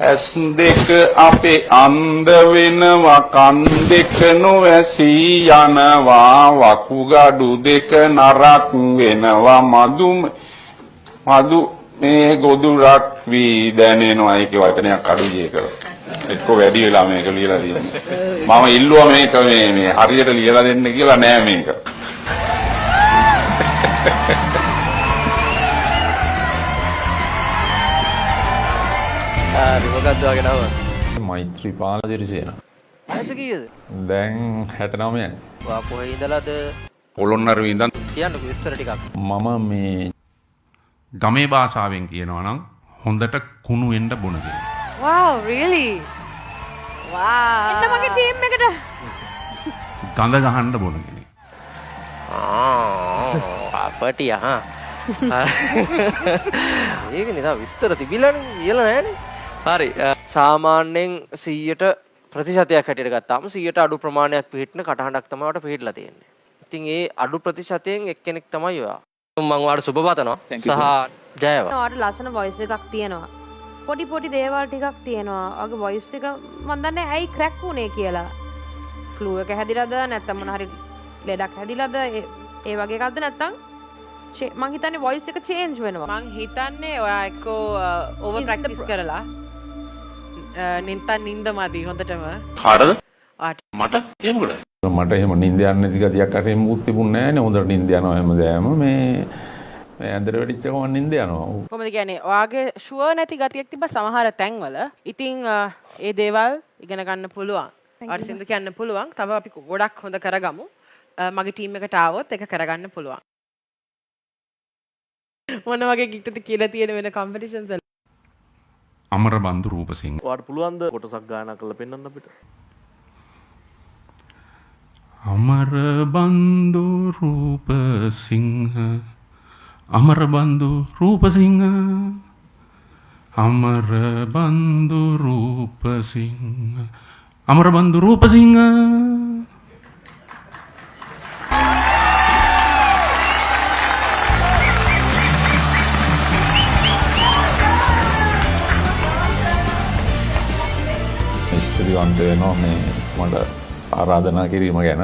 ඇස් දෙක අපේ අන්ධ වෙනවා කන් දෙක නොවැසී යනවා වකුගඩු දෙක නරක් වෙනවා මදු මේ ගොදුරක් වී දැනෙනවා ඒකේ වචනයක් අඩුයි ඒක එක්ක වැඩි වෙලා මේක ලියලා තියෙන්නේ මම ඉල්ලුවා මේක මේ හරියට ලියලා දෙන්න කියලා නෑ මේක මොකක්ද වගේ නම? මෛත්‍රීපාල දිරිසේන. වයස කීයද? දැන් 69යි. වා කොහේ ඉඳලාද? පොළොන්නරුවේ ඉඳන් කියන්නකෝ විස්තර ටිකක්. මම මේ ගමේ භාෂාවෙන් කියනවා නම් හොඳට කුණු වෙන්න බොන කෙනෙක්. Wow, really? Wow. එන්න මගේ ටීම් එකට. ගඳ ගහන්න බොන කෙනෙක්. අපටි අහා. ඒක නේ තා විස්තර තිබිලානේ කියලා නෑනේ. හරි. සාමාන්‍යයෙන් 100ට ප්‍රතිශතයක් හැටියට ගත්තාම 100ට අඩු ප්‍රමාණයක් පිළිහිටන කටහඬක් තමයි වට පිළිහිටලා තියෙන්නේ. ඉතින් ඒ අඩු ප්‍රතිශතයෙන් එක්කෙනෙක් තමයි ඔයා. මම ඔයාලට සුබ පතනවා. සහ ජයවා. ඔයාලට ලස්සන වොයිස් එකක් තියෙනවා. පොඩි දේවල් ටිකක් තියෙනවා. ඔයාගේ වොයිස් එක මම දන්නේ ඇයි ක්‍රැක් වුනේ කියලා. ෆ්ලූ එක හැදිලාද නැත්නම් මොන හරි ලෙඩක් හැදිලාද ඒ වගේ එකක්ද නැත්නම් මං හිතන්නේ වොයිස් එක චේන්ජ් වෙනවා. මං හිතන්නේ ඔයා එක්කෝ ඕවර් ප්‍රැක්ටිස් කරලා නින්ද මදි හොඳටම. කාටද? ආට. මට එහෙමද? මට එහෙම නිින්ද යන්නේ නැති ගතියක් අර එහෙම මුත් තිබුණේ නැහැ නේ. හොඳට නිින්ද යනවා හැමදාම මේ ඇඳට වෙඩිච්ච ගමන් නිින්ද යනවා. කොහොමද කියන්නේ? ඔයාගේ ෂුවර් නැති ගතියක් තිබ්බ සමහර තැන්වල. ඉතින් ඒ දේවල් ඉගෙන ගන්න පුළුවන්. ඔයාට සින්දු කියන්න පුළුවන්. තව අපි ගොඩක් හොඳ කරගමු. මගේ ටීම් එකට ආවොත් ඒක කරගන්න පුළුවන්. මොන වගේ ගිට්ටුද කියලා තියෙන වෙන කම්පිටිෂන්ස් වල අමරබන්දු රූපසිංහ ඔයාලට පුළුවන් ද කොටසක් ගායනා කරලා පෙන්වන්න අපිට අමරබන්දු රූපසිංහ අමරබන්දු රූපසිංහ අමරබන්දු රූපසිංහ අමරබන්දු රූපසිංහ ස්තුතිවන්ත වෙනවා මේ මට ආරාධනා කිරීම ගැන